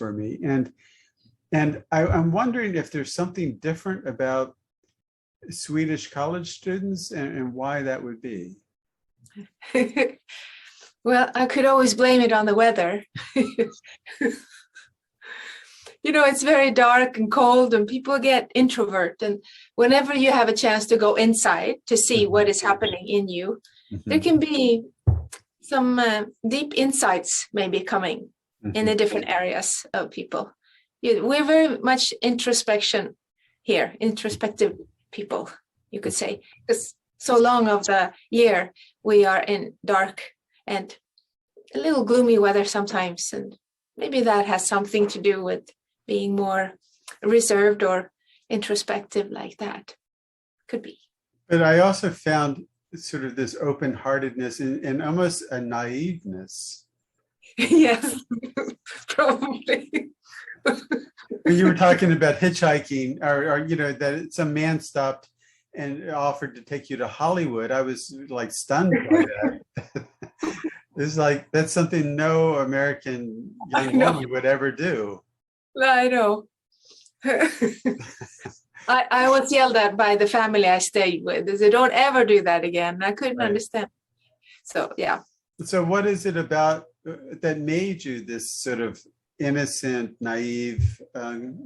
for me. And I'm wondering if there's something different about Swedish college students and why that would be. Well, I could always blame it on the weather. It's very dark and cold and people get introvert. And whenever you have a chance to go inside to see what is happening in you, there can be some deep insights maybe coming in the different areas of people. We're very much introspection here, introspective people, you could say, because so long of the year we are in dark and a little gloomy weather sometimes, and maybe that has something to do with being more reserved or introspective like that. Could be. But I also found sort of this open-heartedness and almost a naiveness. Yes, probably. When you were talking about hitchhiking, or that some man stopped and offered to take you to Hollywood, I was like stunned by that. It's like that's something no American young woman would ever do. I know. I was yelled at by the family I stayed with. They said, "Don't ever do that again." I couldn't understand. So yeah. So what is it about that made you this sort of innocent, naive,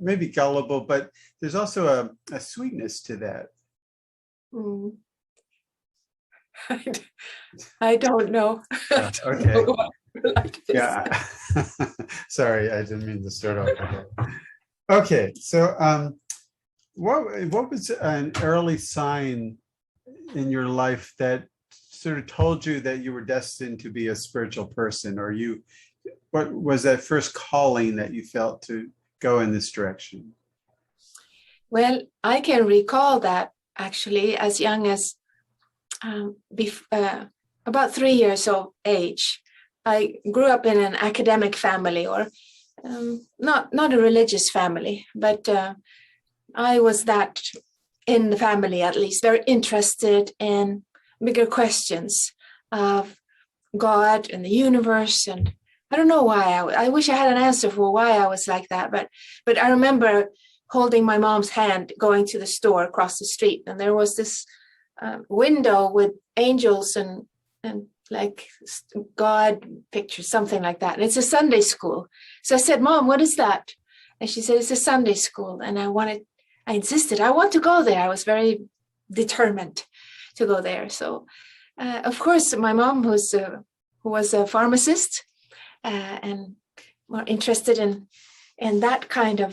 maybe gullible, but there's also a sweetness to that? I don't know. Okay. Like yeah. Sorry, I didn't mean to start off with that. Okay, so what was an early sign in your life that sort of told you that you were destined to be a spiritual person, or what was that first calling that you felt to go in this direction? Well, I can recall that actually as young as about 3 years of age. I grew up in an academic family, or not a religious family, but I was that in the family, at least, very interested in bigger questions of God and the universe. And I don't know why. I wish I had an answer for why I was like that. But I remember holding my mom's hand going to the store across the street. And there was this window with angels and like God pictures, something like that. And it's a Sunday school. So I said, "Mom, what is that?" And she said, "It's a Sunday school." And I insisted, I want to go there. I was very determined to go there. So, of course, my mom, who was a pharmacist and more interested in that kind of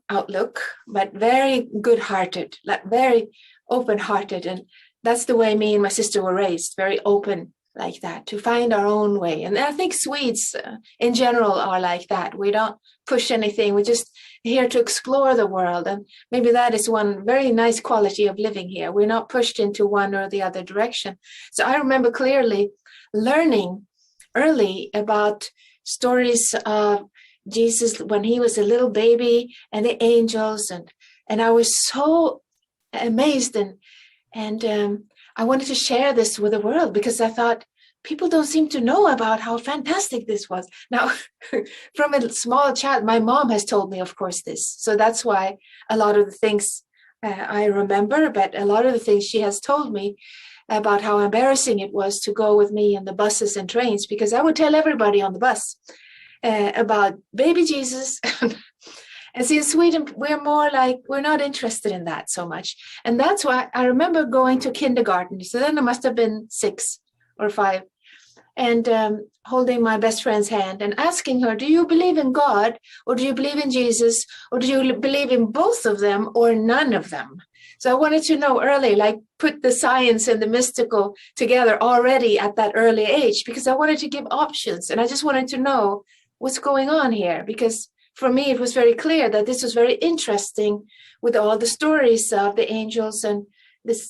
outlook, but very good-hearted, like very open-hearted. And that's the way me and my sister were raised, very open like that, to find our own way. And I think Swedes in general are like that. We don't push anything. We're just here to explore the world. And maybe that is one very nice quality of living here. We're not pushed into one or the other direction. So I remember clearly learning early about stories of Jesus when he was a little baby and the angels. And I was so amazed and I wanted to share this with the world because I thought people don't seem to know about how fantastic this was. Now, from a small child, my mom has told me, of course, this. So that's why a lot of the things I remember, but a lot of the things she has told me about how embarrassing it was to go with me in the buses and trains, because I would tell everybody on the bus about baby Jesus. And see, in Sweden, we're more like, we're not interested in that so much. And that's why I remember going to kindergarten. So then I must have been 6 or 5. And holding my best friend's hand and asking her, "Do you believe in God? Or do you believe in Jesus? Or do you believe in both of them or none of them?" So I wanted to know early, like put the science and the mystical together already at that early age, because I wanted to give options. And I just wanted to know what's going on here, because for me, it was very clear that this was very interesting with all the stories of the angels and this,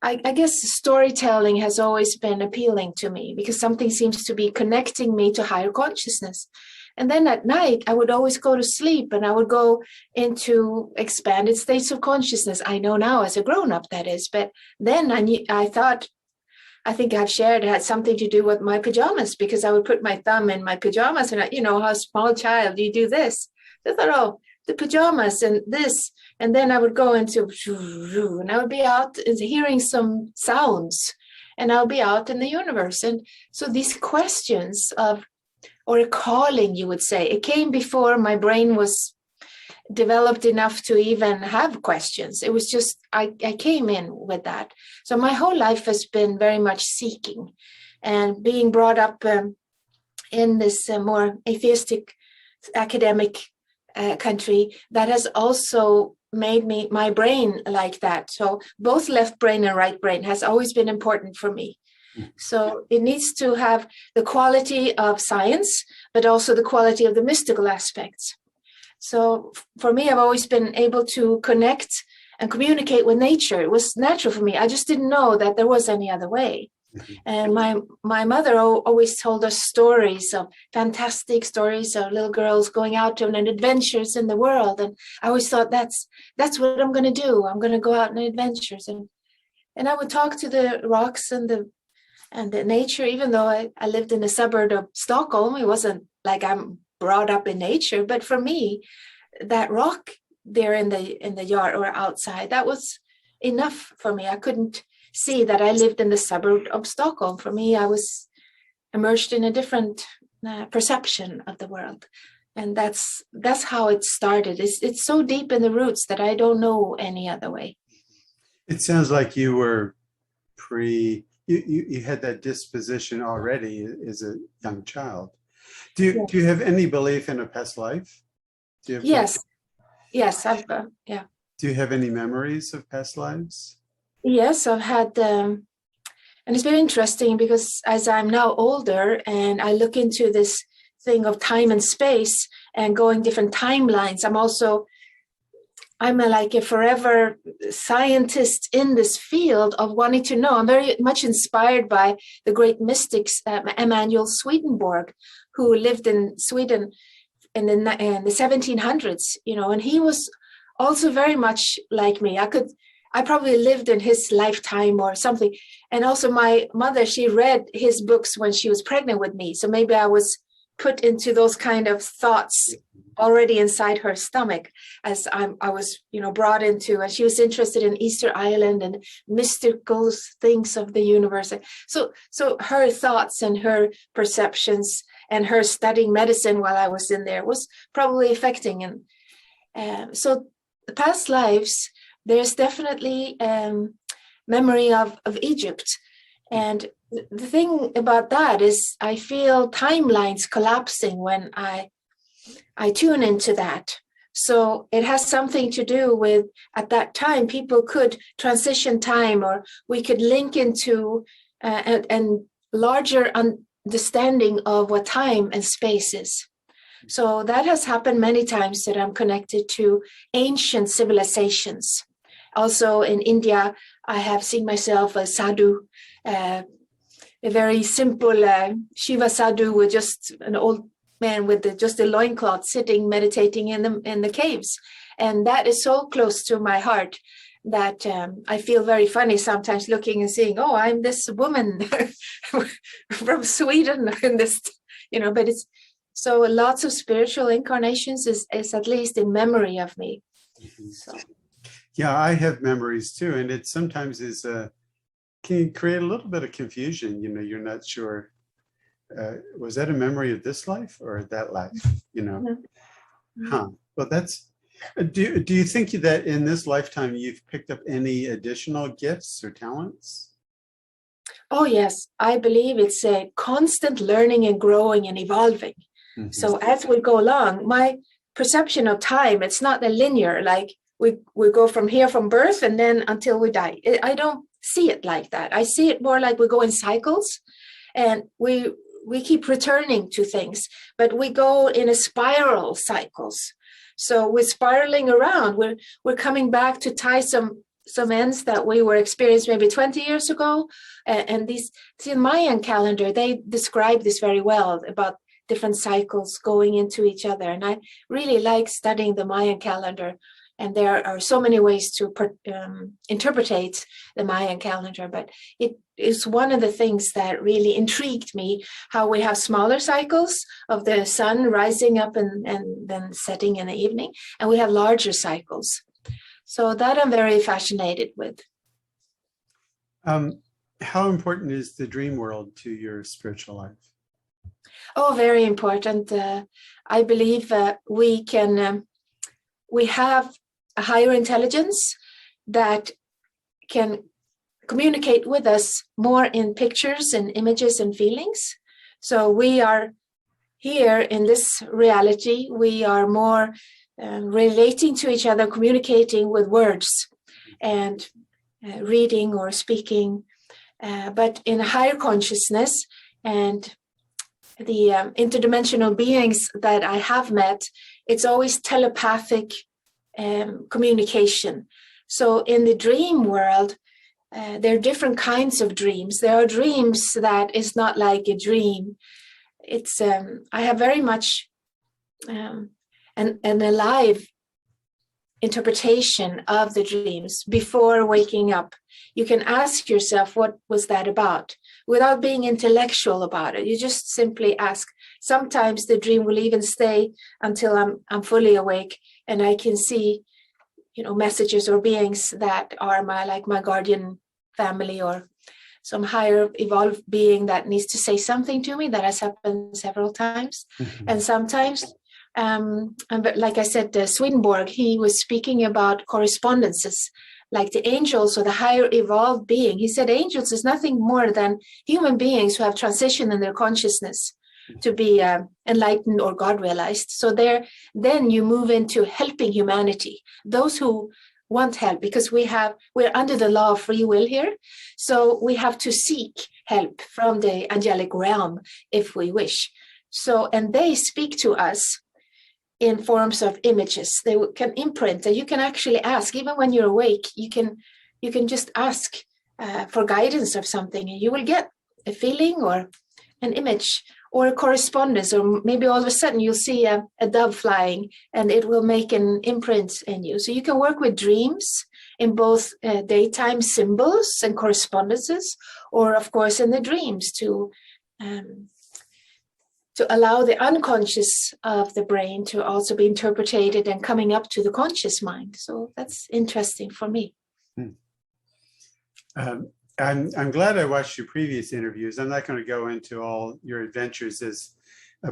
I guess storytelling has always been appealing to me because something seems to be connecting me to higher consciousness. And then at night, I would always go to sleep and I would go into expanded states of consciousness. I know now as a grown-up that is, but then I thought I think I've shared had something to do with my pajamas, because I would put my thumb in my pajamas and, how a small child, you do this. I thought, oh, the pajamas and this. And then I would go into, and I would be out hearing some sounds, and I'll be out in the universe. And so these questions or a calling, you would say, it came before my brain was developed enough to even have questions. It was just, I came in with that. So my whole life has been very much seeking, and being brought up in this more atheistic academic country, that has also made my brain like that. So both left brain and right brain has always been important for me. So it needs to have the quality of science, but also the quality of the mystical aspects. So for me, I've always been able to connect and communicate with nature. It was natural for me. I just didn't know that there was any other way. And my mother always told us stories of fantastic stories of little girls going out on adventures in the world. And I always thought that's what I'm going to do. I'm going to go out on adventures. And I would talk to the rocks and the nature, even though I lived in a suburb of Stockholm. It wasn't like I'm brought up in nature, but for me, that rock there in the yard or outside, that was enough for me. I couldn't see that I lived in the suburb of Stockholm. For me, I was immersed in a different perception of the world, and that's how it started. It's so deep in the roots that I don't know any other way. It sounds like you were you had that disposition already as a young child. Do you have any belief in a past life? Yes, I've yeah. Do you have any memories of past lives? Yes, I've had, and it's very interesting because as I'm now older and I look into this thing of time and space and going different timelines, I'm like a forever scientist in this field of wanting to know. I'm very much inspired by the great mystics, Emanuel Swedenborg, who lived in Sweden in the 1700s, and he was also very much like me. I probably lived in his lifetime or something. And also my mother, she read his books when she was pregnant with me. So maybe I was put into those kind of thoughts already inside her stomach as I was, brought into, and she was interested in Easter Island and mystical things of the universe. So her thoughts and her perceptions and her studying medicine while I was in there was probably affecting. And so the past lives, there's definitely memory of Egypt. And the thing about that is I feel timelines collapsing when I tune into that. So it has something to do with, at that time, people could transition time, or we could link into and larger understanding of what time and space is. So that has happened many times, that I'm connected to ancient civilizations. Also in India, I have seen myself a sadhu, a very simple Shiva sadhu, with just an old man with just a loincloth sitting, meditating in the caves. And that is so close to my heart that I feel very funny sometimes looking and seeing, oh, I'm this woman from Sweden in this, but it's so lots of spiritual incarnations is at least in memory of me. Mm-hmm. So. Yeah, I have memories too, and it sometimes can create a little bit of confusion. You're not sure, was that a memory of this life or that life? Mm-hmm. Well, that's. Do you think that in this lifetime you've picked up any additional gifts or talents? Oh yes, I believe it's a constant learning and growing and evolving. Mm-hmm. So as we go along, my perception of time, it's not a linear, like we go from here from birth and then until we die. I don't see it like that. I see it more like we go in cycles, and we keep returning to things, but we go in a spiral cycles. So we're spiraling around. We're coming back to tie some ends that we were experienced maybe 20 years ago. And these, see, Mayan calendar, they describe this very well about different cycles going into each other. And I really like studying the Mayan calendar And there are so many ways to interpret the Mayan calendar, but it is one of the things that really intrigued me, how we have smaller cycles of the sun rising up and then setting in the evening, and we have larger cycles. So that I'm very fascinated with. How important is the dream world to your spiritual life? Oh, very important. I believe we have a higher intelligence that can communicate with us more in pictures and images and feelings. So we are here in this reality, we are more relating to each other, communicating with words and reading or speaking, but in a higher consciousness. And the interdimensional beings that I have met, it's always telepathic communication. So in the dream world, there are different kinds of dreams. There are dreams that is not like a dream. It's I have very much an alive interpretation of the dreams before waking up. You can ask yourself, what was that about? Without being intellectual about it. You just simply ask. Sometimes the dream will even stay until I'm fully awake and I can see, messages or beings that are my guardian family or some higher evolved being that needs to say something to me. That has happened several times. Mm-hmm. And sometimes, like I said, Swedenborg, he was speaking about correspondences, like the angels or the higher evolved being. He said angels is nothing more than human beings who have transitioned in their consciousness to be enlightened or God realized. So then you move into helping humanity, those who want help, because we're under the law of free will here. So we have to seek help from the angelic realm if we wish. So, and they speak to us in forms of images. They can imprint, and you can actually ask, even when you're awake, you can just ask for guidance of something, and you will get a feeling or an image or a correspondence, or maybe all of a sudden you'll see a dove flying and it will make an imprint in you. So you can work with dreams in both daytime symbols and correspondences, or of course in the dreams to allow the unconscious of the brain to also be interpreted and coming up to the conscious mind. So that's interesting for me. I'm glad I watched your previous interviews. I'm not going to go into all your adventures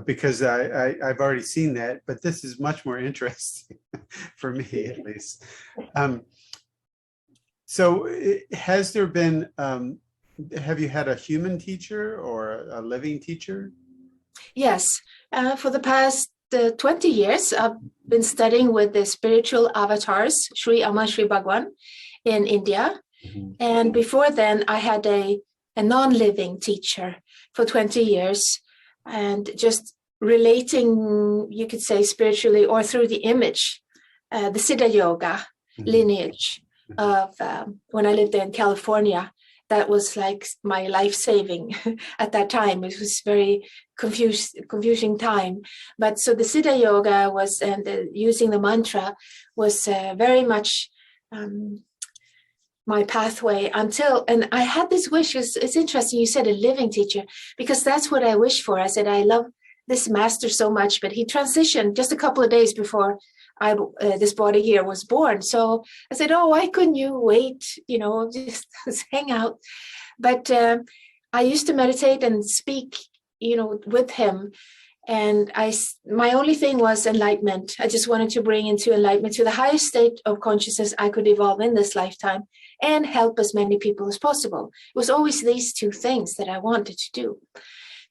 because I've already seen that, but this is much more interesting for me, at least. So has there been, have you had a human teacher or a living teacher? Yes, for the past 20 years, I've been studying with the spiritual avatars, Sri Aman Sri Bhagwan in India. Mm-hmm. And before then, I had a non-living teacher for 20 years, and just relating, you could say, spiritually or through the image, the Siddha Yoga mm-hmm. lineage of when I lived in California. That was like my life-saving at that time. It was very confusing time. But so the Siddha Yoga was, and using the mantra was very much my pathway until, and I had this wish. It's interesting you said a living teacher, because that's what I wish for. I said, I love this master so much, but he transitioned just a couple of days before this body here was born. So I said, oh, why couldn't you wait, just hang out? But I used to meditate and speak, with him. And my only thing was enlightenment. I just wanted to bring into enlightenment to the highest state of consciousness I could evolve in this lifetime and help as many people as possible. It was always these two things that I wanted to do.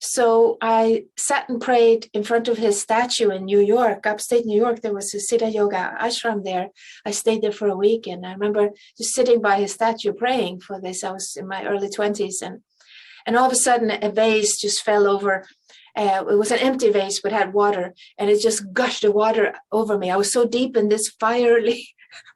So I sat and prayed in front of his statue in New York, upstate New York. There was a Siddha Yoga ashram there. I stayed there for a week, and I remember just sitting by his statue praying for this. I was in my early 20s, and all of a sudden a vase just fell over. It was an empty vase but had water, and it just gushed the water over me. I was so deep in this fiery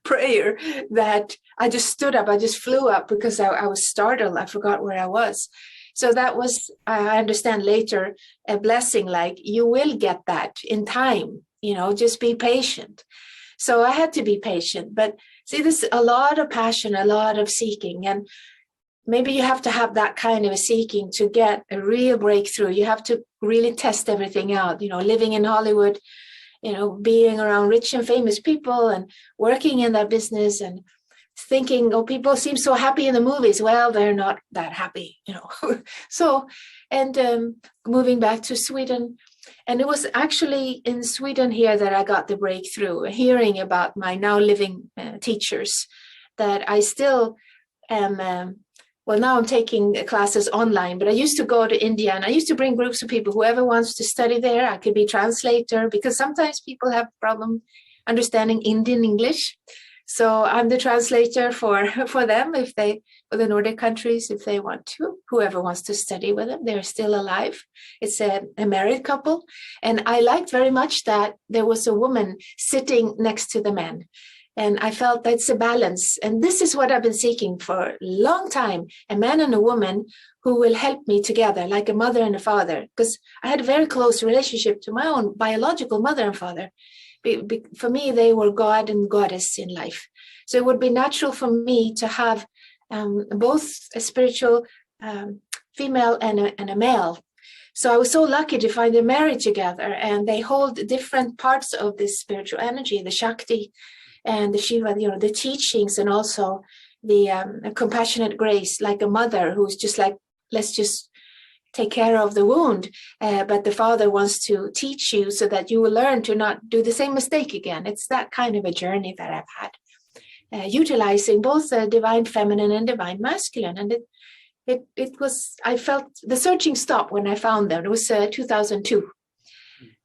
prayer that I just stood up. I just flew up because I was startled. I forgot where I was. So that was, I understand later, a blessing, like you will get that in time, just be patient. So I had to be patient. But see, this is a lot of passion, a lot of seeking. And maybe you have to have that kind of a seeking to get a real breakthrough. You have to really test everything out, living in Hollywood, being around rich and famous people and working in that business and thinking, oh, people seem so happy in the movies. Well, they're not that happy, So, and moving back to Sweden, and it was actually in Sweden here that I got the breakthrough, hearing about my now living teachers, that I still am. Well, now I'm taking classes online, but I used to go to India and I used to bring groups of people, whoever wants to study there. I could be translator, because sometimes people have problem understanding Indian English. So I'm the translator for them, for the Nordic countries, if they want to, whoever wants to study with them, they're still alive. It's a married couple. And I liked very much that there was a woman sitting next to the men. And I felt that's a balance. And this is what I've been seeking for a long time, a man and a woman who will help me together, like a mother and a father, because I had a very close relationship to my own biological mother and father. For me, they were God and goddess in life. So it would be natural for me to have both a spiritual female and a male. So I was so lucky to find them married together, and they hold different parts of this spiritual energy, the Shakti and the Shiva, the teachings, and also the compassionate grace, like a mother who's just like, let's just take care of the wound. But the father wants to teach you so that you will learn to not do the same mistake again. It's that kind of a journey that I've had, utilizing both the divine feminine and divine masculine. And it was, I felt the searching stopped when I found them. It was 2002.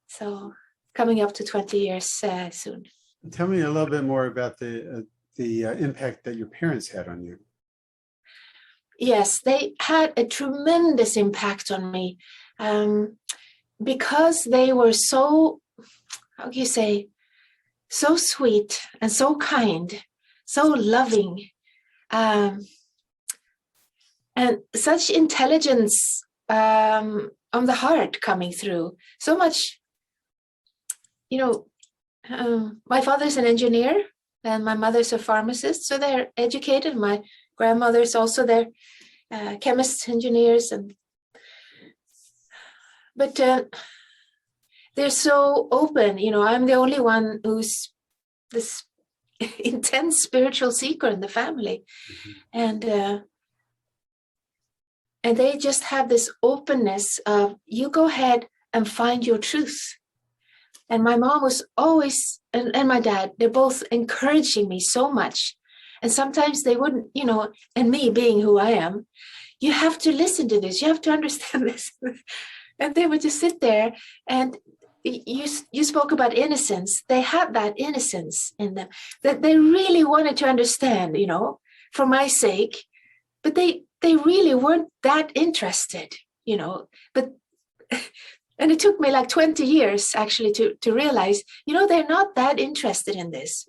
So coming up to 20 years soon. Tell me a little bit more about the impact that your parents had on you. Yes, they had a tremendous impact on me, because they were so, how can you say, so sweet and so kind, so loving, and such intelligence on the heart coming through. So much, my father's an engineer and my mother's a pharmacist, so they're educated. My grandmother's also they're chemists, engineers, but they're so open. I'm the only one who's this intense spiritual seeker in the family, and they just have this openness of, you go ahead and find your truth. And my mom was always, and my dad, they're both encouraging me so much. And sometimes they wouldn't, and me being who I am, you have to listen to this, you have to understand this. And they would just sit there, and you spoke about innocence. They had that innocence in them, that they really wanted to understand, for my sake, but they really weren't that interested, but and it took me like 20 years actually to realize, they're not that interested in this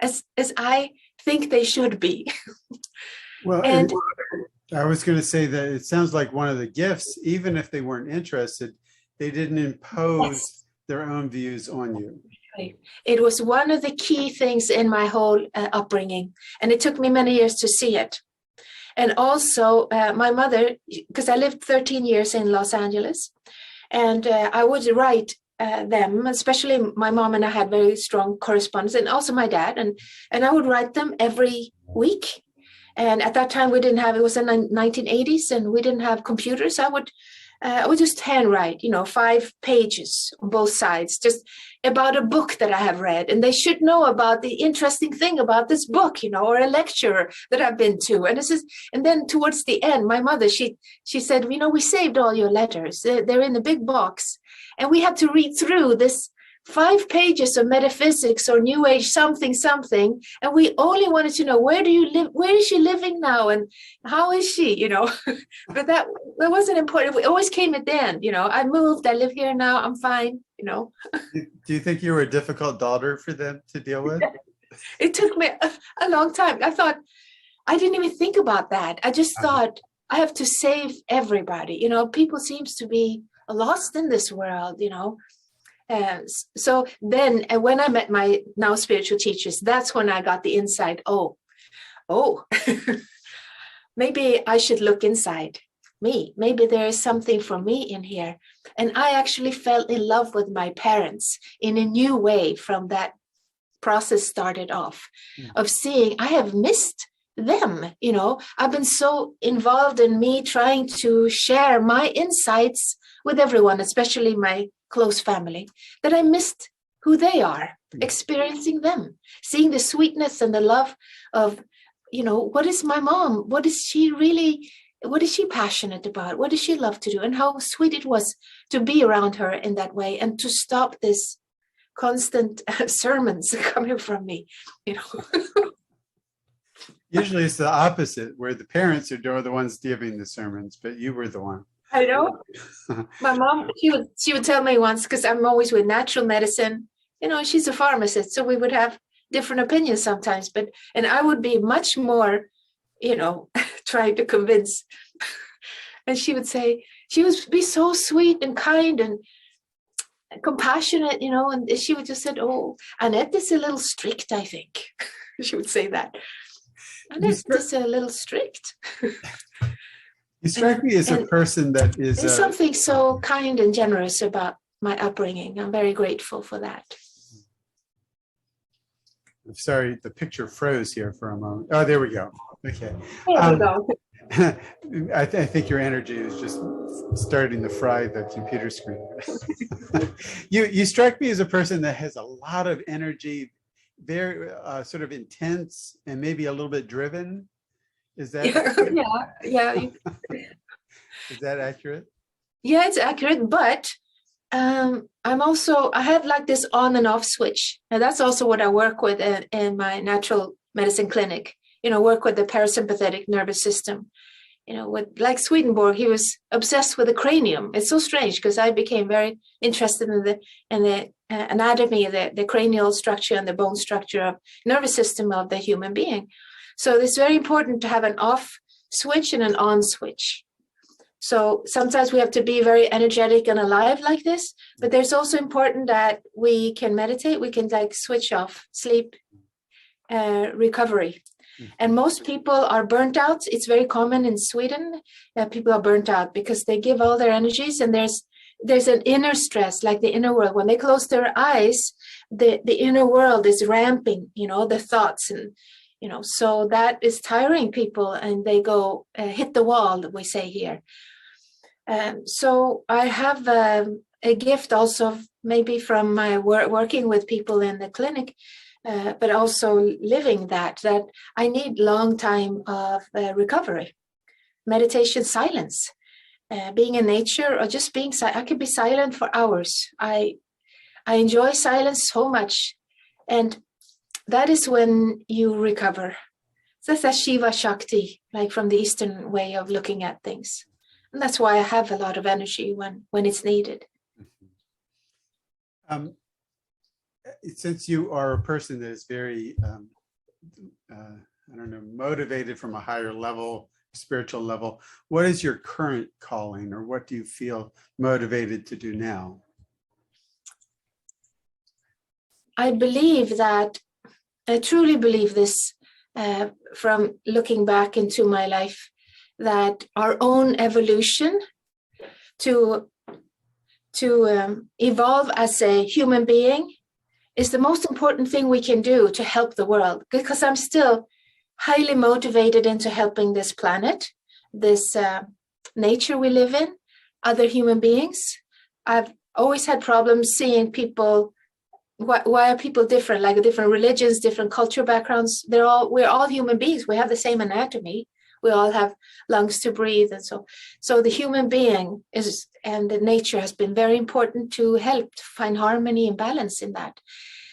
as I think they should be. Well, and I was going to say that it sounds like one of the gifts, even if they weren't interested, they didn't impose their own views on you. It was one of the key things in my whole upbringing, and it took me many years to see it. And also my mother, because I lived 13 years in Los Angeles, and I would write them, especially my mom and I had very strong correspondence, and also my dad, and I would write them every week. And at that time it was in the 1980s, and we didn't have computers. I would just handwrite, 5 pages on both sides, just about a book that I have read. And they should know about the interesting thing about this book, or a lecture that I've been to. And then towards the end, my mother, she said, we saved all your letters. They're in the big box. And we had to read through this 5 pages of metaphysics or New Age something, and we only wanted to know, where do you live? Where is she living now? And how is she, But that wasn't important. We always came at the end, I moved, I live here now, I'm fine, Do you think you were a difficult daughter for them to deal with? It took me a long time. I thought, I didn't even think about that. I just thought, I have to save everybody. People seems to be lost in this world, So then when I met my now spiritual teachers, that's when I got the insight. Oh, maybe I should look inside me. Maybe there is something for me in here. And I actually fell in love with my parents in a new way from that process started off of seeing I have missed them. I've been so involved in me trying to share my insights with everyone, especially my close family, that I missed who they are, experiencing them, seeing the sweetness and the love of, what is my mom? What is she passionate about? What does she love to do? And how sweet it was to be around her in that way and to stop this constant sermons coming from me, Usually it's the opposite, where the parents are the ones giving the sermons, but you were the one. I know. My mom, she would tell me once, because I'm always with natural medicine, she's a pharmacist, so we would have different opinions sometimes, and I would be much more, trying to convince. And she would say, she would be so sweet and kind and compassionate, and she would just say, oh, Anettas a little strict, I think. She would say that. Anettas a little strict. You strike me as a person that is... There's something so kind and generous about my upbringing. I'm very grateful for that. I'm sorry, the picture froze here for a moment. Oh, there we go. Okay. There we go. I think your energy is just starting to fry the computer screen. You strike me as a person that has a lot of energy, very sort of intense and maybe a little bit driven. Is that yeah. Is that accurate? Yeah, it's accurate, but I have like this on and off switch. And that's also what I work with in my natural medicine clinic, work with the parasympathetic nervous system. With like Swedenborg, he was obsessed with the cranium. It's so strange because I became very interested in the anatomy, the cranial structure and the bone structure of nervous system of the human being. So it's very important to have an off switch and an on switch. So sometimes we have to be very energetic and alive like this, but there's also important that we can meditate, we can like switch off, sleep, recovery. And most people are burnt out. It's very common in Sweden that people are burnt out because they give all their energies, and there's an inner stress, like the inner world. When they close their eyes, the inner world is ramping, the thoughts, and so that is tiring people, and they go hit the wall, we say here. So I have a gift also, maybe from my working with people in the clinic, but also living that I need long time of recovery, meditation, silence, being in nature, or just being silent. I could be silent for hours. I enjoy silence so much, and that is when you recover. So that's a Shiva Shakti, like from the Eastern way of looking at things. And that's why I have a lot of energy when it's needed. Since you are a person that is very, motivated from a higher level, spiritual level, what is your current calling, or what do you feel motivated to do now? I truly believe this from looking back into my life, that our own evolution to evolve as a human being is the most important thing we can do to help the world, because I'm still highly motivated into helping this planet, this nature we live in, other human beings. I've always had problems seeing people. Why are people different? Like different religions, different cultural backgrounds. We're all human beings. We have the same anatomy. We all have lungs to breathe, and so the human being and the nature has been very important to help to find harmony and balance in that.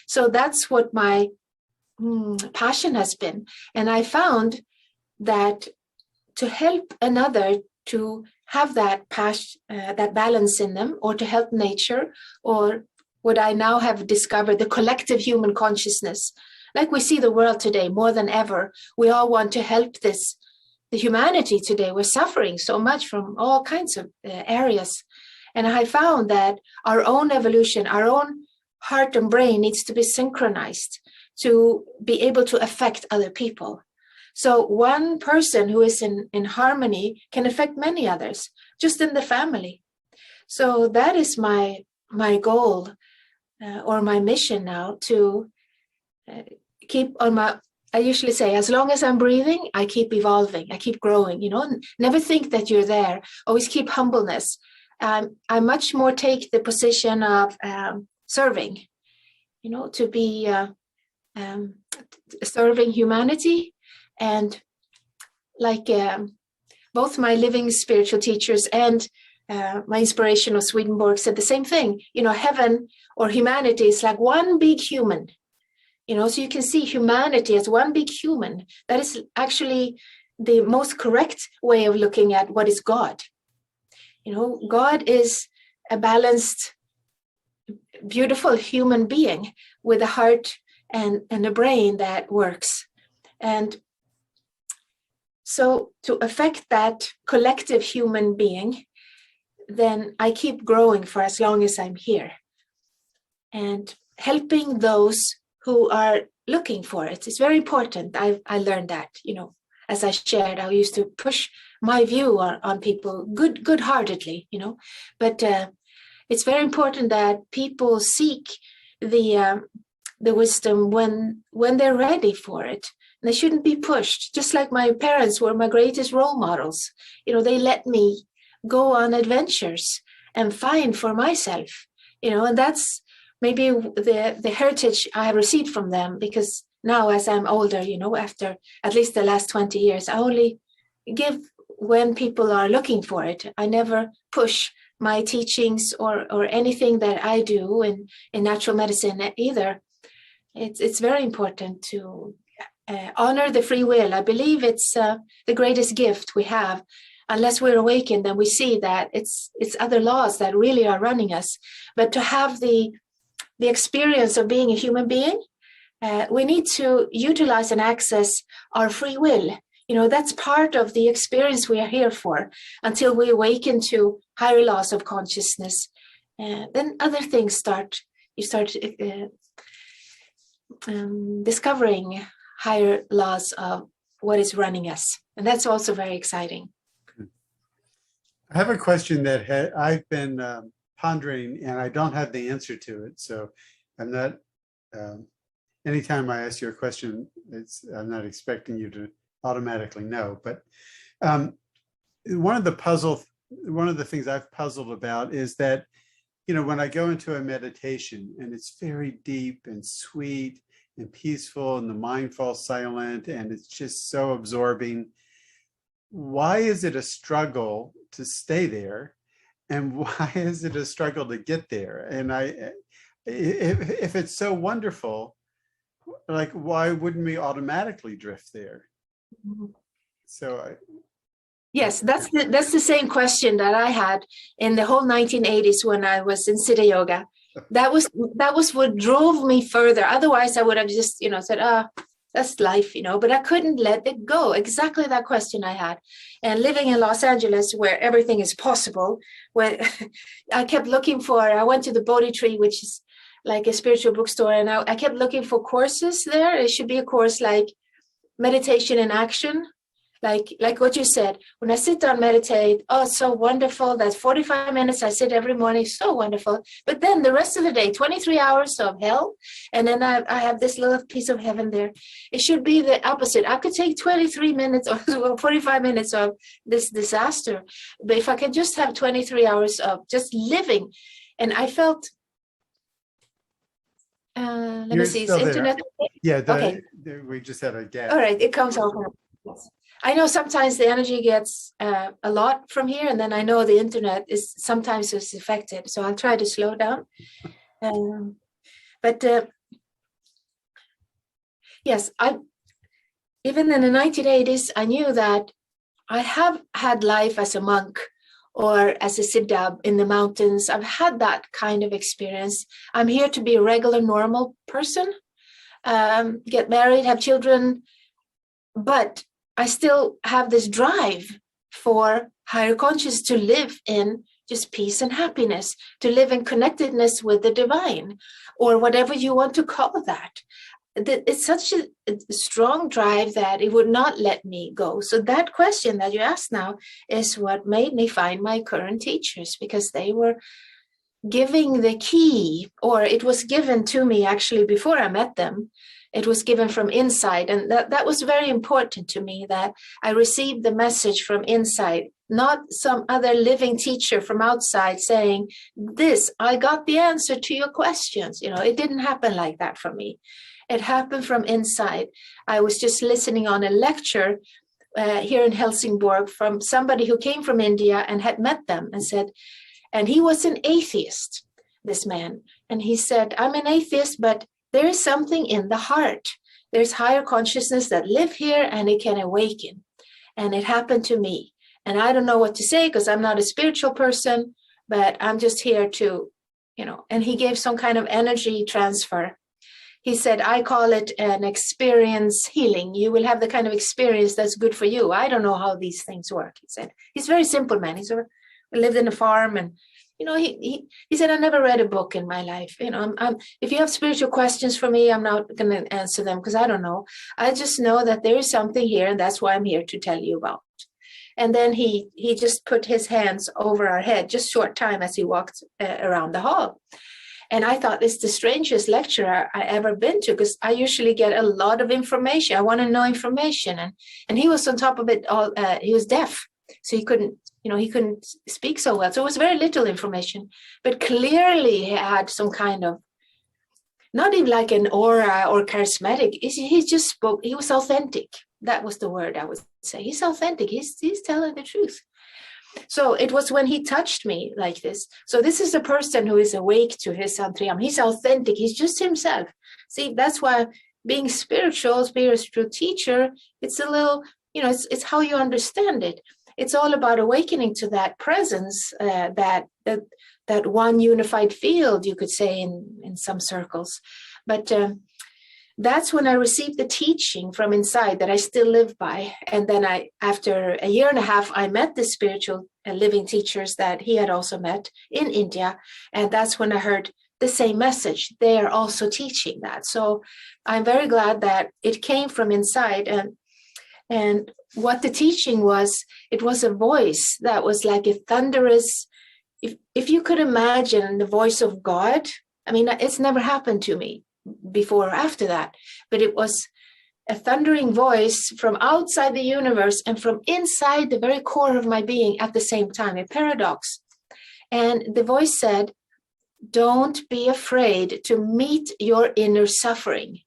So that's what my passion has been, and I found that to help another to have that passion, that balance in them, or to help nature, or what I now have discovered, the collective human consciousness. Like we see the world today more than ever, we all want to help the humanity today. We're suffering so much from all kinds of areas. And I found that our own evolution, our own heart and brain needs to be synchronized to be able to affect other people. So one person who is in harmony can affect many others, just in the family. So that is my goal or my mission now, to keep on my, I usually say, as long as I'm breathing, I keep evolving, I keep growing, never think that you're there, always keep humbleness. I much more take the position of serving, to be serving humanity. And like both my living spiritual teachers and my inspiration of Swedenborg said the same thing, heaven or humanity is like one big human, so you can see humanity as one big human. That is actually the most correct way of looking at what is God. God is a balanced, beautiful human being with a heart and a brain that works. And so to affect that collective human being, then I keep growing for as long as I'm here. And helping those who are looking for it is very important. I learned that, as I shared, I used to push my view on people good-heartedly, but it's very important that people seek the wisdom when they're ready for it. They shouldn't be pushed. Just like my parents were my greatest role models. They let me go on adventures and find for myself, and that's maybe the heritage I have received from them, because now as I'm older, after at least the last 20 years, I only give when people are looking for it. I never push my teachings or anything that I do in natural medicine either. It's very important to honor the free will. I believe it's the greatest gift we have. Unless we're awakened, then we see that it's other laws that really are running us. But to have the experience of being a human being, we need to utilize and access our free will. That's part of the experience we are here for, until we awaken to higher laws of consciousness. Then other things start. You start discovering higher laws of what is running us. And that's also very exciting. I have a question that I've been pondering, and I don't have the answer to it. So I'm not, anytime I ask you a question, I'm not expecting you to automatically know. But one of the things I've puzzled about is that, when I go into a meditation and it's very deep and sweet and peaceful and the mind falls silent and it's just so absorbing, why is it a struggle to stay there? And why is it a struggle to get there? And if it's so wonderful, like, why wouldn't we automatically drift there? So yes, that's the same question that I had in the whole 1980s when I was in Siddha Yoga. That was what drove me further. Otherwise, I would have just, said, that's life, but I couldn't let it go. Exactly that question I had. And living in Los Angeles, where everything is possible, where I kept looking for, I went to the Bodhi Tree, which is like a spiritual bookstore, and I kept looking for courses there. It should be a course like meditation in action, like what you said. When I sit down, meditate, it's so wonderful. That's 45 minutes I sit every morning, so wonderful. But then the rest of the day, 23 hours of hell, and then I have this little piece of heaven there. It should be the opposite. I could take 23 minutes or 45 minutes of this disaster, but if I could just have 23 hours of just living. And I felt, let me see, is internet? Yeah, okay. We just had a gap. All right, it comes over. Yes. I know sometimes the energy gets a lot from here, and then I know the internet is sometimes affected. So I'll try to slow down. But yes, even in the 1980s, I knew that I have had life as a monk or as a siddha in the mountains. I've had that kind of experience. I'm here to be a regular, normal person, get married, have children, but I still have this drive for higher consciousness to live in just peace and happiness, to live in connectedness with the divine, or whatever you want to call that. It's such a strong drive that it would not let me go. So that question that you asked now is what made me find my current teachers, because they were giving the key, or it was given to me actually before I met them. It was given from inside. And that was very important to me, that I received the message from inside, not some other living teacher from outside saying, this, I got the answer to your questions. It didn't happen like that for me. It happened from inside. I was just listening on a lecture here in Helsingborg from somebody who came from India and had met them and said, and he was an atheist, this man. And he said, I'm an atheist, but there is something in the heart. There's higher consciousness that live here and it can awaken. And it happened to me. And I don't know what to say because I'm not a spiritual person, but I'm just here to, and he gave some kind of energy transfer. He said, I call it an experience healing. You will have the kind of experience that's good for you. I don't know how these things work, he said. He's a very simple man. He's lived in a farm, and he said, I never read a book in my life. If you have spiritual questions for me, I'm not going to answer them because I don't know. I just know that there is something here, and that's why I'm here to tell you about. And then he just put his hands over our head, just short time as he walked around the hall. And I thought it's the strangest lecture I ever been to, because I usually get a lot of information. I want to know information. And he was on top of it all. He was deaf, so he couldn't speak so well. So it was very little information, but clearly he had some kind of, not even like an aura or charismatic. He just spoke. He was authentic. That was the word I would say. He's authentic. He's telling the truth. So it was when he touched me like this. So this is a person who is awake to his Santriam. He's authentic. He's just himself. See, that's why being spiritual teacher, it's a little, it's how you understand it. It's all about awakening to that presence, that one unified field, you could say in some circles. But that's when I received the teaching from inside that I still live by. And then after a year and a half, I met the spiritual living teachers that he had also met in India. And that's when I heard the same message. They are also teaching that. So I'm very glad that it came from inside. And what the teaching was, it was a voice that was like a thunderous, if you could imagine the voice of God. I mean, it's never happened to me before or after that, but it was a thundering voice from outside the universe and from inside the very core of my being at the same time, a paradox. And the voice said, don't be afraid to meet your inner suffering.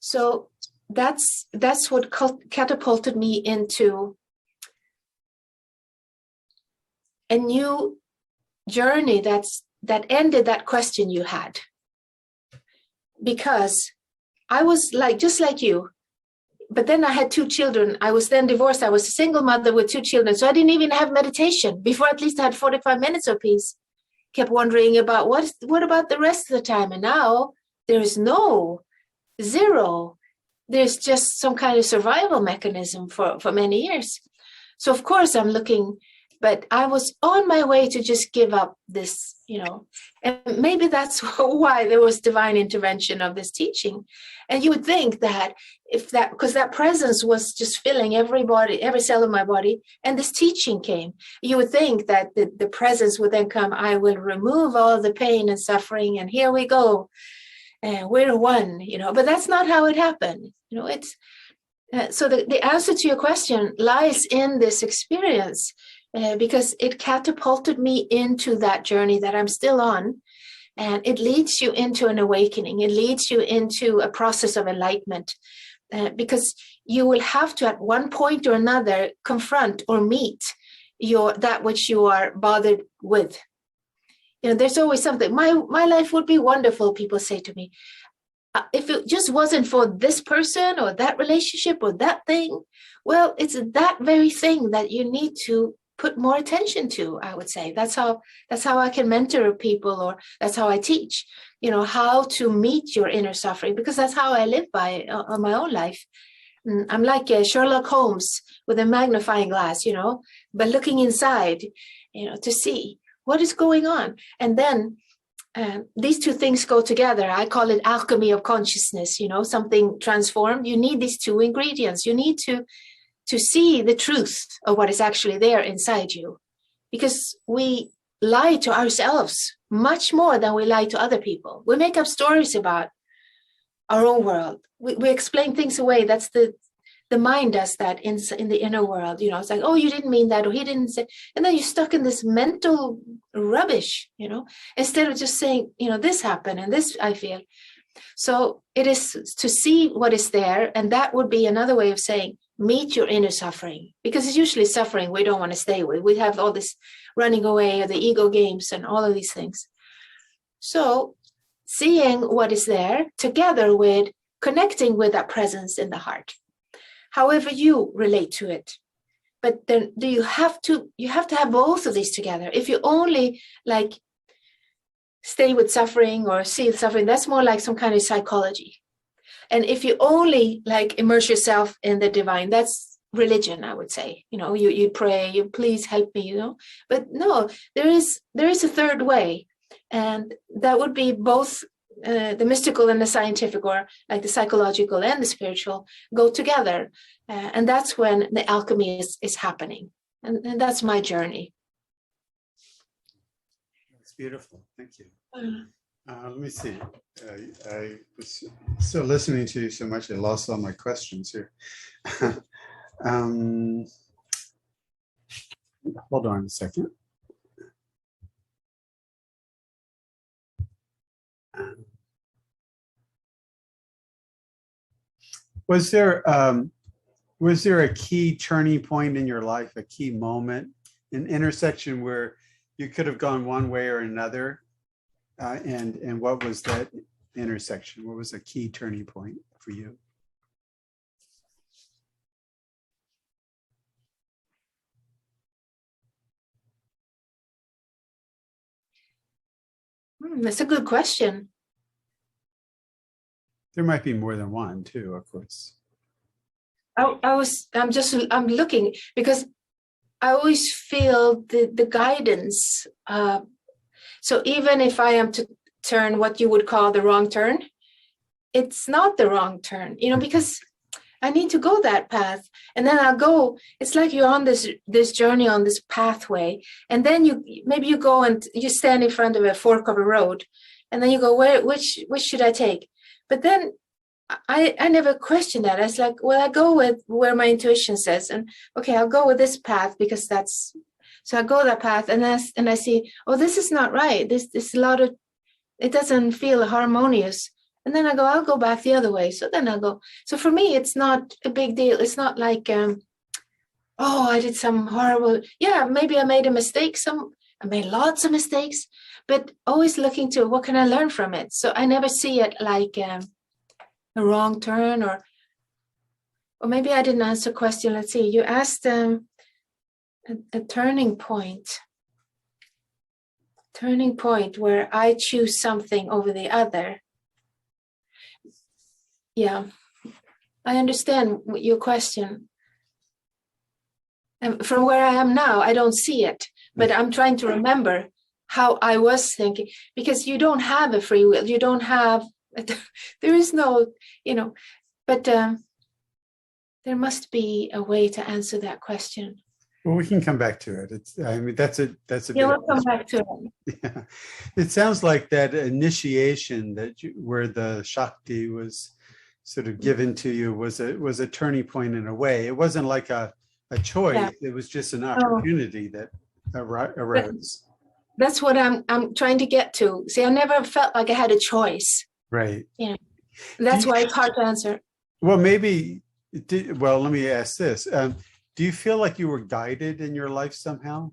So that's what catapulted me into a new journey that ended that question you had. Because I was just like you, but then I had 2 children. I was then divorced. I was a single mother with 2 children. So I didn't even have meditation. Before, at least I had 45 minutes of peace. Kept wondering about what about the rest of the time? And now there's zero. There's just some kind of survival mechanism for many years. So of course I'm looking, but I was on my way to just give up this, and maybe that's why there was divine intervention of this teaching. And you would think that because that presence was just filling everybody, every cell of my body, and this teaching came, you would think that the presence would then come, I will remove all the pain and suffering, and here we go. And we're one, but that's not how it happened. It's so the answer to your question lies in this experience. Because it catapulted me into that journey that I'm still on. And it leads you into an awakening. It leads you into a process of enlightenment. Because you will have to, at one point or another, confront or meet that which you are bothered with. There's always something. My life would be wonderful, people say to me. If it just wasn't for this person or that relationship or that thing, well, it's that very thing that you need to put more attention to, I would say. That's how I can mentor people, or that's how I teach, how to meet your inner suffering, because that's how I live by on my own life. I'm like Sherlock Holmes with a magnifying glass, but looking inside. to see what is going on. And then these two things go together. I call it alchemy of consciousness, something transformed. You need these two ingredients. You need to see the truth of what is actually there inside you, because we lie to ourselves much more than we lie to other people. We make up stories about our own world. We explain things away. That's the mind does that in the inner world. It's like, oh, you didn't mean that, or he didn't say, and then you're stuck in this mental rubbish, instead of just saying, this happened and this I feel. So it is to see what is there, and that would be another way of saying, meet your inner suffering, because it's usually suffering we don't want to stay with. We have all this running away, or the ego games and all of these things. So seeing what is there together with connecting with that presence in the heart, however you relate to it. But then you have to have both of these together. If you only stay with suffering or see suffering, that's more like some kind of psychology. And if you only immerse yourself in the divine, that's religion, I would say. You pray, you please help me, But no, there is a third way. And that would be both the mystical and the scientific, or the psychological and the spiritual, go together. And that's when the alchemy is happening. And that's my journey. That's beautiful. Thank you. Let me see. I was still listening to you so much, I lost all my questions here. Hold on a second. Was there a key turning point in your life, a key moment, an intersection where you could have gone one way or another? And what was that intersection? What was a key turning point for you? That's a good question. There might be more than one too, of course. I'm looking, because I always feel the guidance. So even if I am to turn what you would call the wrong turn, it's not the wrong turn, because I need to go that path. And then I'll go, it's like you're on this journey, on this pathway. And then you go and you stand in front of a fork of a road, and then you go, which should I take? But then I never question that. I was like, well, I go with where my intuition says, and okay, I'll go with this path because so I go that path, and I see, oh, this is not right. This a lot of, it doesn't feel harmonious. And then I'll go back the other way. So then I'll go. So for me, it's not a big deal. It's not like, oh, I did some horrible, maybe I made a mistake. I made lots of mistakes, but always looking to what can I learn from it? So I never see it like a wrong turn, or maybe I didn't answer the question. Let's see. You asked a turning point. Turning point where I choose something over the other. Yeah, I understand your question. And from where I am now, I don't see it, but I'm trying to remember how I was thinking, because you don't have a free will. You don't have, there is no, but there must be a way to answer that question. Well, we can come back to it. That's a we'll come back to it. Yeah. It sounds like that initiation where the Shakti was sort of given to you was a turning point in a way. It wasn't like a choice. Yeah. It was just an opportunity that arose. That's what I'm trying to get to. See, I never felt like I had a choice. Right. That's why it's hard to answer. Well, let me ask this. Do you feel like you were guided in your life somehow?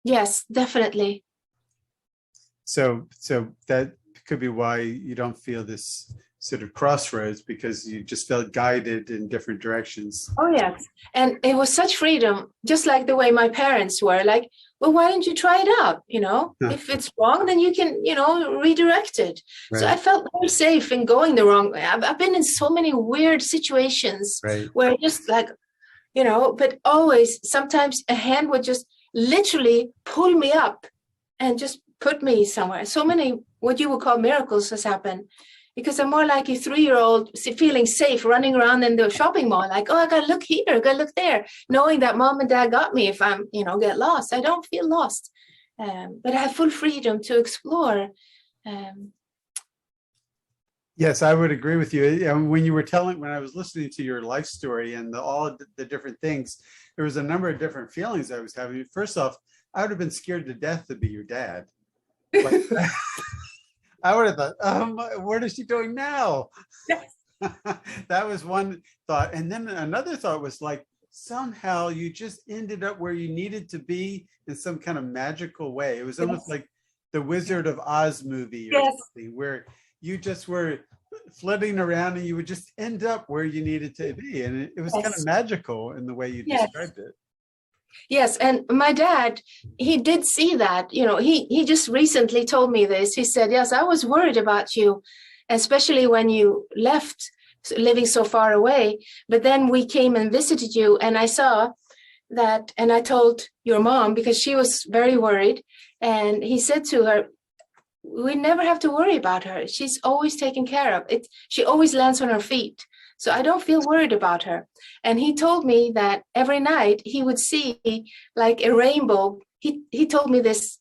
Yes, definitely. So that could be why you don't feel this sort of crossroads, because you just felt guided in different directions. Oh, yes. And it was such freedom, just like the way my parents were like, well, why don't you try it out? If it's wrong, then you can, redirect it. Right. So I felt very safe in going the wrong way. I've been in so many weird situations, right, where just like, but always, sometimes a hand would just literally pull me up and just put me somewhere. So many what you would call miracles has happened because I'm more like a 3-year-old feeling safe running around in the shopping mall, like, oh, I gotta look here, I gotta look there, knowing that mom and dad got me if I'm, get lost. I don't feel lost, but I have full freedom to explore. Yes, I would agree with you. When I was listening to your life story and all the different things, there was a number of different feelings I was having. First off, I would have been scared to death to be your dad. Like, I would have thought, what is she doing now? Yes. That was one thought. And then another thought was like, somehow you just ended up where you needed to be in some kind of magical way. It was almost like the Wizard of Oz movie or something, where you just were flitting around and you would just end up where you needed to be. And it was kind of magical in the way you described it. Yes, and my dad, he did see that. He just recently told me this. He said, yes, I was worried about you, especially when you left living so far away. But then we came and visited you, and I saw that, and I told your mom because she was very worried. And he said to her, we never have to worry about her. She's always taken care of. She always lands on her feet. So I don't feel worried about her. And he told me that every night he would see like a rainbow. He told me this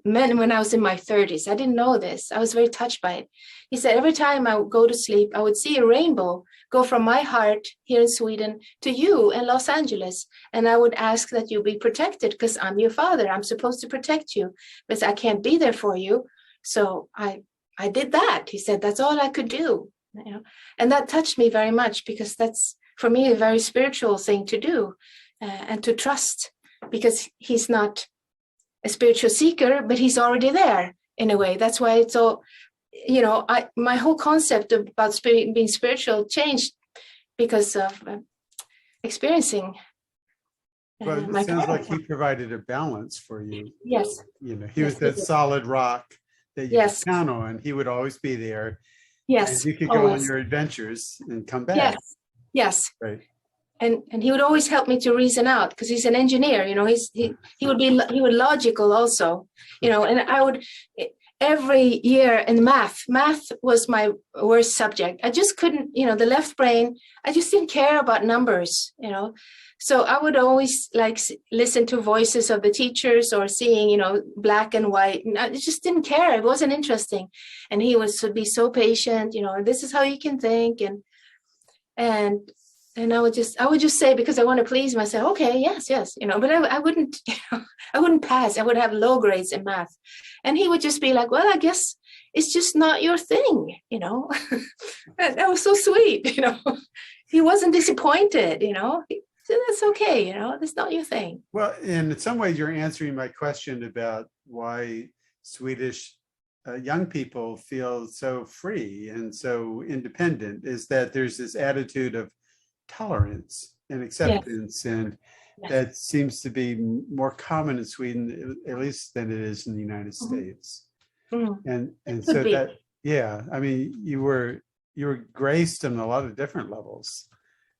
when I was in my 30s. I didn't know this. I was very touched by it. He said, every time I would go to sleep, I would see a rainbow go from my heart here in Sweden to you in Los Angeles. And I would ask that you be protected because I'm your father. I'm supposed to protect you, but I can't be there for you. So I did that. He said, that's all I could do. And that touched me very much because that's, for me, a very spiritual thing to do and to trust, because he's not a spiritual seeker, but he's already there in a way. That's why it's all, my whole concept about being spiritual changed because of experiencing. But it sounds like he provided a balance for you. Yes. He was that solid rock that you could count on. He would always be there. Yes. And you could go on your adventures and come back. Yes. Yes. Right. And he would always help me to reason out because he's an engineer. He would logical also. And I would every year in math was my worst subject. I just couldn't. The left brain. I just didn't care about numbers. So I would always listen to voices of the teachers or seeing, black and white. And I just didn't care. It wasn't interesting. And he would be so patient, this is how you can think. And I would just say, because I want to please him, I said, okay, yes. But I wouldn't, I wouldn't pass. I would have low grades in math. And he would just be like, well, I guess it's just not your thing, That was so sweet, He wasn't disappointed, So that's okay, that's not your thing. Well, in some ways, you're answering my question about why Swedish young people feel so free and so independent, is that there's this attitude of tolerance and acceptance, and that seems to be more common in Sweden, at least, than it is in the United States. And so that, I mean, you were graced on a lot of different levels.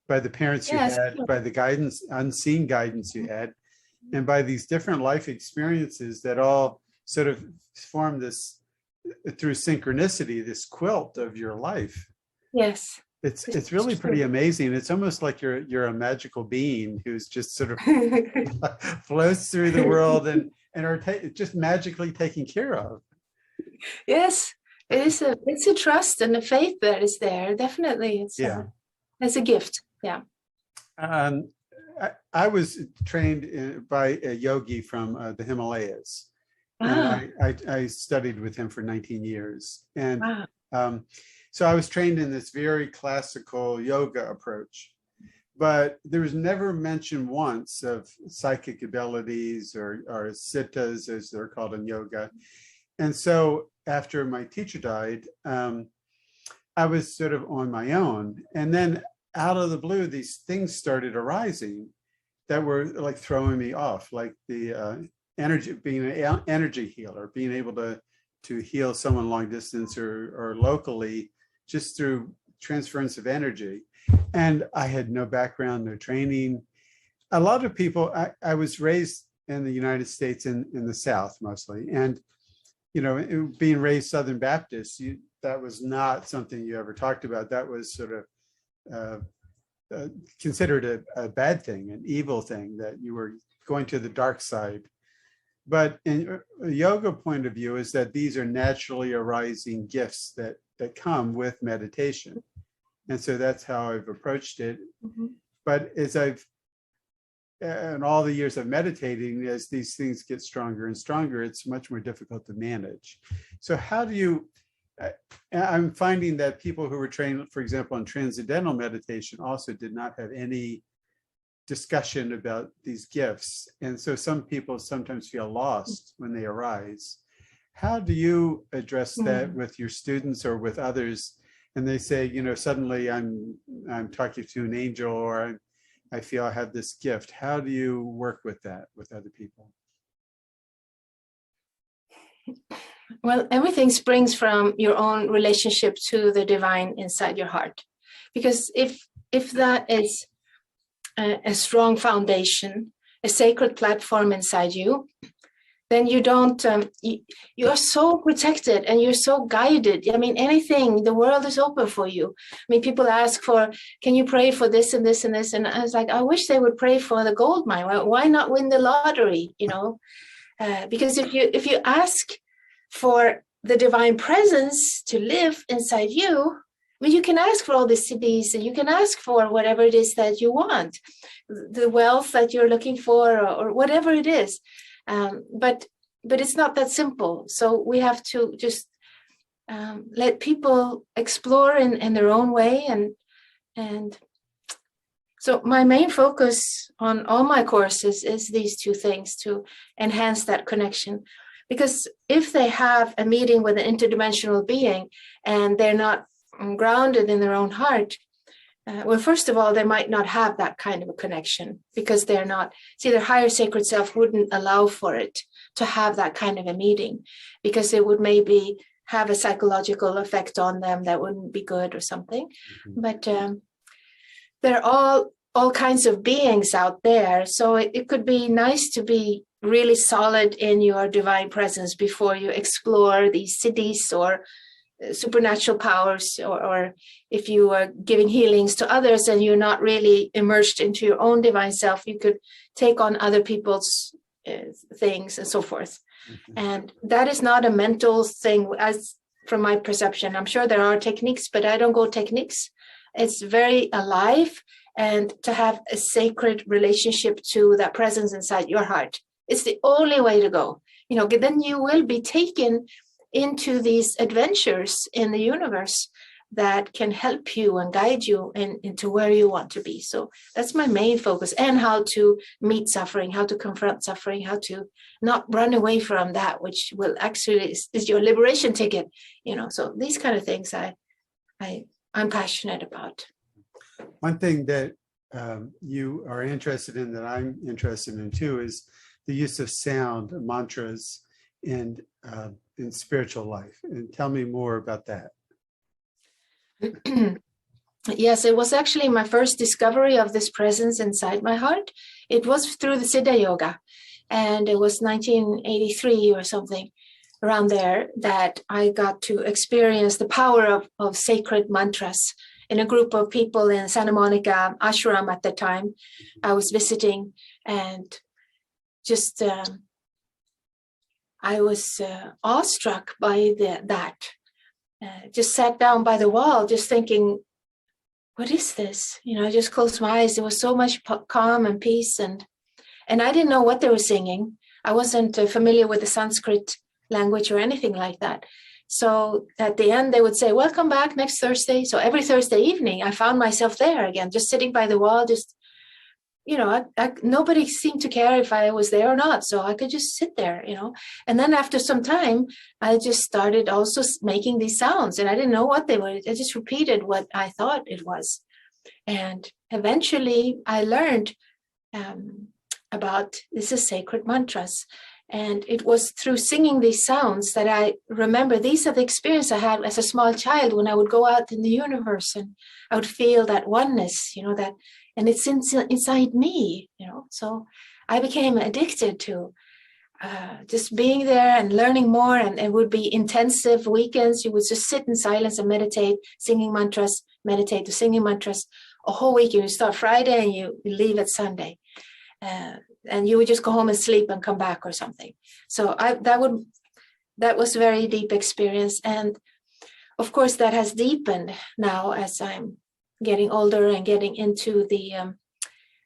By the parents you had, by the guidance, unseen guidance you had, and by these different life experiences that all sort of form this, through synchronicity, this quilt of your life. Yes. It's really pretty amazing. It's almost like you're a magical being who's just sort of flows through the world and are just magically taken care of. Yes, it's a trust and a faith that is there. Definitely, it's a gift. Yeah. I was trained by a yogi from the Himalayas. And I studied with him for 19 years. And so I was trained in this very classical yoga approach. But there was never mention once of psychic abilities or sittas, as they're called in yoga. And so after my teacher died, I was sort of on my own. And then out of the blue, these things started arising that were like throwing me off, like the energy, being an energy healer, being able to heal someone long distance or locally just through transference of energy. And I had no background, no training. A lot of people, I was raised in the United States in the South mostly. And, being raised Southern Baptist, that was not something you ever talked about. That was sort of considered a bad thing, an evil thing, that you were going to the dark side. But in a yoga point of view is that these are naturally arising gifts that come with meditation. And so that's how I've approached it. Mhm. But as in all the years of meditating, as these things get stronger and stronger, it's much more difficult to manage. So how do you, I'm finding that people who were trained, for example, in transcendental meditation also did not have any discussion about these gifts. And so some people sometimes feel lost when they arise. How do you address that with your students or with others? And they say, suddenly I'm talking to an angel, or I feel I have this gift. How do you work with that with other people? Well, everything springs from your own relationship to the divine inside your heart. Because if that is a strong foundation, a sacred platform inside you, then you don't, you are so protected and you're so guided. I mean, anything, the world is open for you. I mean, people ask for, can you pray for this and this and this? And I was like, I wish they would pray for the gold mine. Why not win the lottery, Because if you ask for the divine presence to live inside you, I mean, you can ask for all the cities and you can ask for whatever it is that you want, the wealth that you're looking for, or whatever it is. But it's not that simple. So we have to just let people explore in their own way. And so my main focus on all my courses is these two things, to enhance that connection. Because if they have a meeting with an interdimensional being and they're not grounded in their own heart, well, first of all, they might not have that kind of a connection because they're not, their higher sacred self wouldn't allow for it to have that kind of a meeting, because it would maybe have a psychological effect on them that wouldn't be good or something. Mm-hmm. But there are all kinds of beings out there. So it could be nice to be really solid in your divine presence before you explore these cities or supernatural powers, or if you are giving healings to others and you're not really immersed into your own divine self, you could take on other people's things and so forth. Mm-hmm. And that is not a mental thing, as from my perception. I'm sure there are techniques, but I don't go techniques. It's very alive, and to have a sacred relationship to that presence inside your heart, it's the only way to go. Then you will be taken into these adventures in the universe that can help you and guide you into where you want to be. So that's my main focus, and how to meet suffering, how to confront suffering, how to not run away from that, which will actually is your liberation ticket. So these kind of things I'm passionate about. One thing that you are interested in, that I'm interested in too, is the use of sound, mantras, in spiritual life. And tell me more about that. Yes, it was actually my first discovery of this presence inside my heart. It was through the Siddha Yoga, and it was 1983 or something around there that I got to experience the power of sacred mantras in a group of people in Santa Monica ashram at the time. I was visiting, and just I was awestruck by that. Just sat down by the wall, just thinking, what is this? I just closed my eyes. There was so much calm and peace, and I didn't know what they were singing. I wasn't familiar with the Sanskrit language or anything like that. So at the end, they would say, welcome back next Thursday. So every Thursday evening, I found myself there again, just sitting by the wall, just, nobody seemed to care if I was there or not. So I could just sit there, And then after some time, I just started also making these sounds, and I didn't know what they were. I just repeated what I thought it was. And eventually I learned about this is sacred mantras. And it was through singing these sounds that I remember these are the experience I had as a small child when I would go out in the universe and I would feel that oneness, that, and it's inside me, So I became addicted to just being there and learning more. And it would be intensive weekends. You would just sit in silence and meditate, singing mantras, meditate to singing mantras a whole week. You start Friday and you leave at Sunday. And you would just go home and sleep and come back or something. So that was a very deep experience. And of course, that has deepened now as I'm getting older and getting into the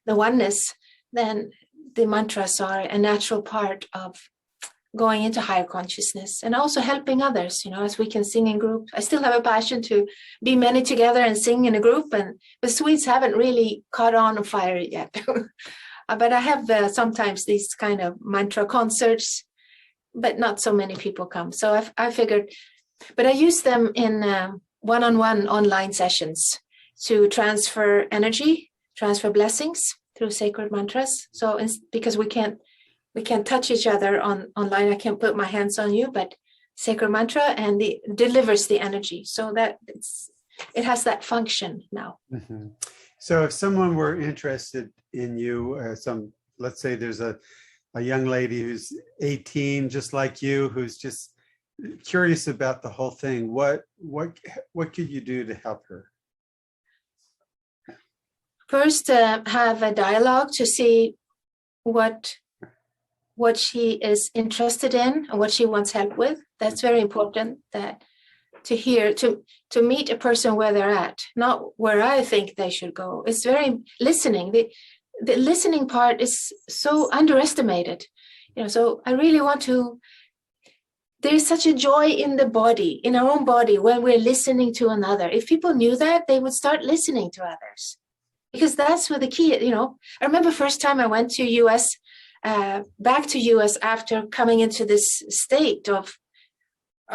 oneness. Then the mantras are a natural part of going into higher consciousness and also helping others, as we can sing in groups. I still have a passion to be many together and sing in a group, and the Swedes haven't really caught on fire yet. But I have sometimes these kind of mantra concerts, but not so many people come. So I figured, but I use them in one-on-one online sessions to transfer energy, transfer blessings through sacred mantras. So because we can't touch each other online, I can't put my hands on you, but sacred mantra and it delivers the energy. So that it has that function now. Mm-hmm. So if someone were interested in you, let's say there's a young lady who's 18, just like you, who's just curious about the whole thing, what could you do to help her? First, have a dialogue to see what she is interested in and what she wants help with. That's very important, that to hear, to meet a person where they're at, not where I think they should go. It's very listening. The listening part is so underestimated. So I really want to, there's such a joy in the body, in our own body, when we're listening to another. If people knew that, they would start listening to others. Because that's where the key, I remember first time I went to US, back to US after coming into this state of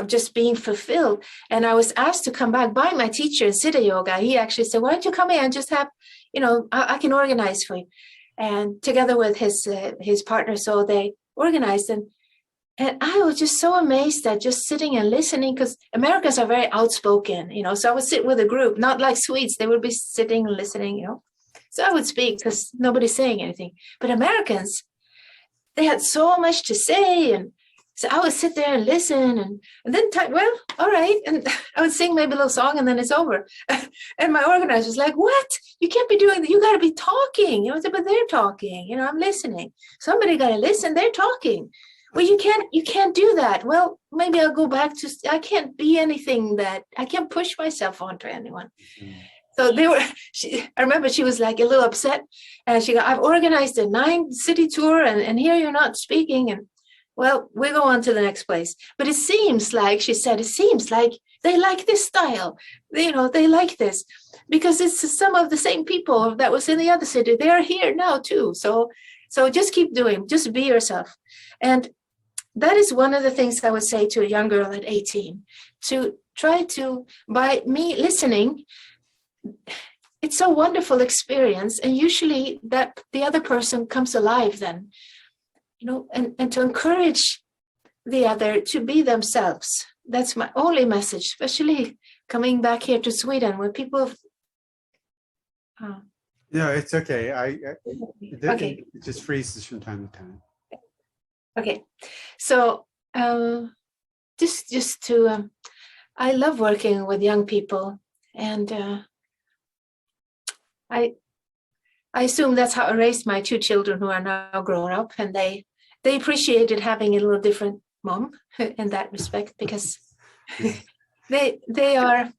just being fulfilled. And I was asked to come back by my teacher in Siddha Yoga. He actually said, why don't you come here and just have, I can organize for you. And together with his partner, so they organized. And I was just so amazed at just sitting and listening, because Americans are very outspoken, so I would sit with a group, not like Swedes. They would be sitting and listening, So I would speak because nobody's saying anything. But Americans, they had so much to say. And so I would sit there and listen and then, well, all right. And I would sing maybe a little song and then it's over. And my organizer was like, what? You can't be doing that. You got to be talking. But they're talking. I'm listening. Somebody got to listen. They're talking. Well, you can't do that. Well, maybe I'll go back to, I can't be anything that, I can't push myself onto anyone. Mm-hmm. So I remember she was like a little upset, and she got, I've organized a 9-city tour and here you're not speaking. And well, we go on to the next place. But it seems like, she said, it seems like they like this style. They like this because it's some of the same people that was in the other city. They're here now too. So just keep doing, just be yourself. And that is one of the things I would say to a young girl at 18, to try to, by me listening, it's a wonderful experience. And usually that the other person comes alive then, and to encourage the other to be themselves. That's my only message, especially coming back here to Sweden where people. No, it's okay. Okay. It just freezes from time to time. Okay. So just to, I love working with young people, and I assume that's how I raised my 2 children who are now grown up, and they appreciated having a little different mom in that respect, because they're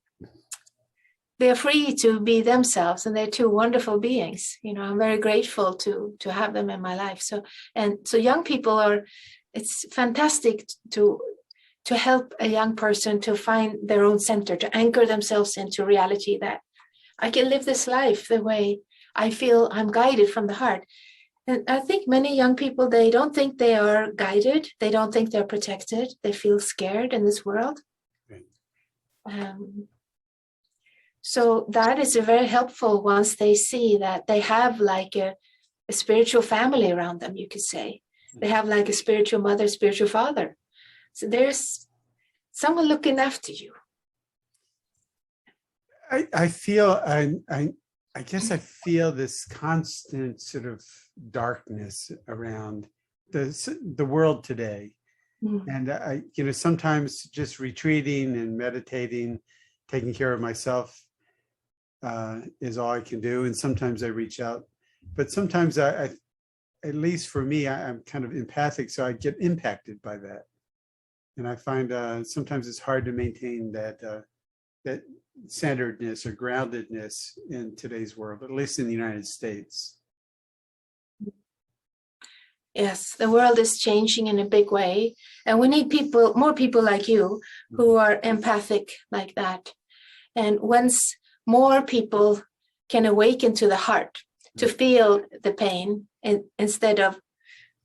free to be themselves, and they're 2 wonderful beings. I'm very grateful to have them in my life. So young people it's fantastic to help a young person to find their own center, to anchor themselves into reality, that I can live this life the way I feel I'm guided from the heart. And I think many young people, they don't think they are guided. They don't think they're protected. They feel scared in this world. Right. So that is very helpful once they see that they have like a spiritual family around them, you could say. They have like a spiritual mother, spiritual father. So there's someone looking after you. I feel, I guess I feel this constant sort of darkness around the world today. And I, sometimes just retreating and meditating, taking care of myself is all I can do. And sometimes I reach out, but sometimes I at least for me, I'm kind of empathic, so I get impacted by that. And I find sometimes it's hard to maintain that centeredness or groundedness in today's world, at least in the United States. Yes, the world is changing in a big way, and we need more people like you who are empathic like that. And once more people can awaken to the heart, to feel the pain, and instead of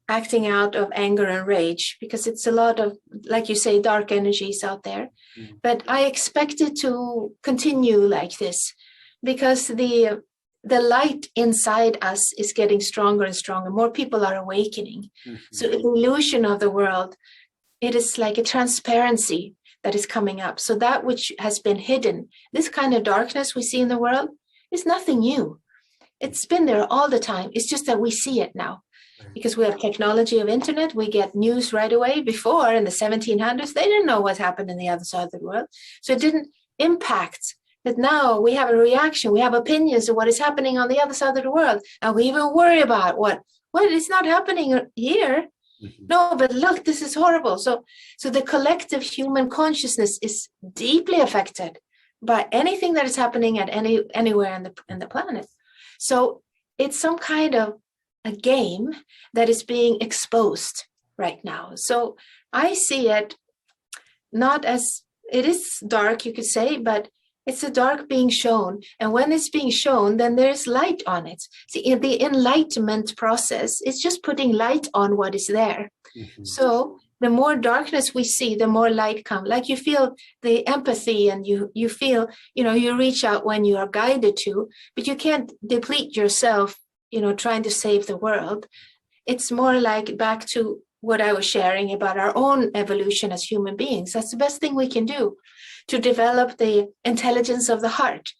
acting out of anger and rage, because it's a lot of, like you say, dark energies out there. But I expect it to continue like this, because the light inside us is getting stronger and stronger. More people are awakening. So the illusion of the world, it is like a transparency that is coming up. So that which has been hidden, this kind of darkness we see in the world, is nothing new. It's been there all the time. It's just that we see it now. Because we have technology of internet, we get news right away. Before, in the 1700s, they didn't know what happened in the other side of the world. So it didn't impact. But now we have a reaction, we have opinions of what is happening on the other side of the world. And we even worry about what is not happening here. No, but look, this is horrible. So the collective human consciousness is deeply affected by anything that is happening at anywhere in the planet. So it's some kind of a game that is being exposed right now. So I see it not as, it is dark, you could say, but it's a dark being shown. And when it's being shown, then there's light on it. See, in the enlightenment process, it's just putting light on what is there. So the more darkness we see, the more light comes. Like you feel the empathy, and you feel, you reach out when you are guided to, but you can't deplete yourself, trying to save the world. It's more like back to what I was sharing about our own evolution as human beings. That's the best thing we can do, to develop the intelligence of the heart,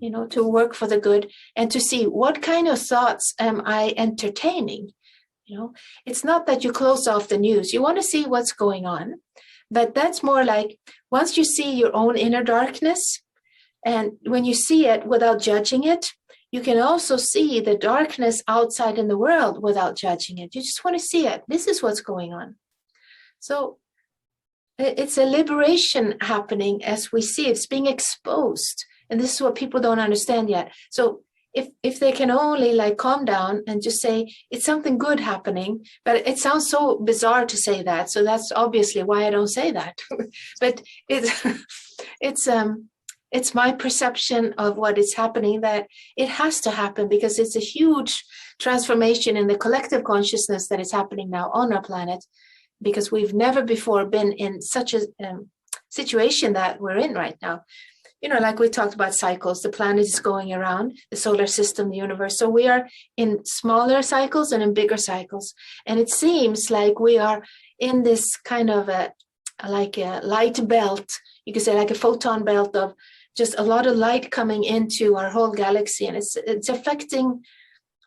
to work for the good, and to see what kind of thoughts am I entertaining. It's not that you close off the news. You want to see what's going on, but that's more like once you see your own inner darkness, and when you see it without judging it, you can also see the darkness outside in the world without judging it. You just want to see it. This is what's going on. So it's a liberation happening as we see it. It's being exposed. And this is what people don't understand yet. So if they can only calm down and just say, it's something good happening, but it sounds so bizarre to say that. So that's obviously why I don't say that. But it's my perception of what is happening, that it has to happen, because it's a huge transformation in the collective consciousness that is happening now on our planet, because we've never before been in such a situation that we're in right now. Like we talked about cycles, the planet is going around the solar system, the universe. So we are in smaller cycles and in bigger cycles. And it seems like we are in this kind of a light belt, you could say like a photon belt of just a lot of light coming into our whole galaxy. And it's affecting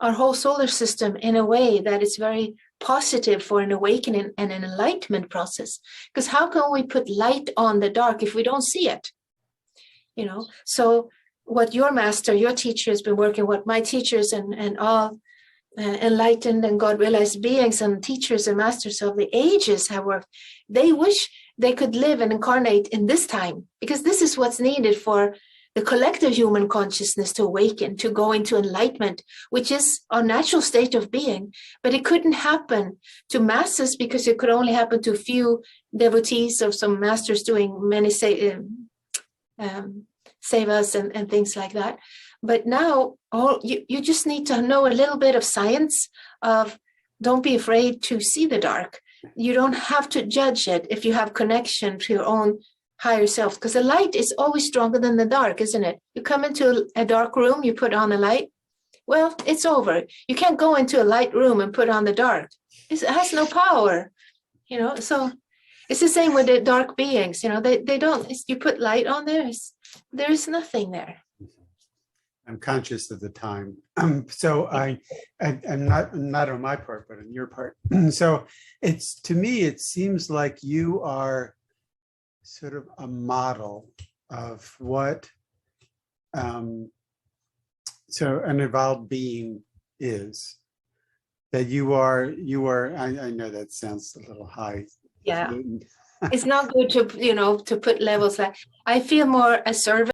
our whole solar system in a way that is very positive for an awakening and an enlightenment process. Because how can we put light on the dark if we don't see it? So what your master, your teacher has been working, what my teachers and all enlightened and God-realized beings and teachers and masters of the ages have worked, they wish they could live and incarnate in this time, because this is what's needed for the collective human consciousness to awaken, to go into enlightenment, which is our natural state of being. But it couldn't happen to masses, because it could only happen to a few devotees of some masters doing many sevas and things like that. But now you just need to know a little bit of science of, don't be afraid to see the dark. You don't have to judge it if you have connection to your own higher self, because the light is always stronger than the dark, isn't it? You come into a dark room, you put on a light, well, it's over. You can't go into a light room and put on the dark. It has no power, so it's the same with the dark beings. They don't, you put light on there, there is nothing there. I'm conscious of the time. So I'm not on my part, but on your part. So it's, to me, it seems like you are sort of a model of what so an evolved being is. That you are, I know that sounds a little high. Yeah. It's not good to, to put levels like, I feel more a servant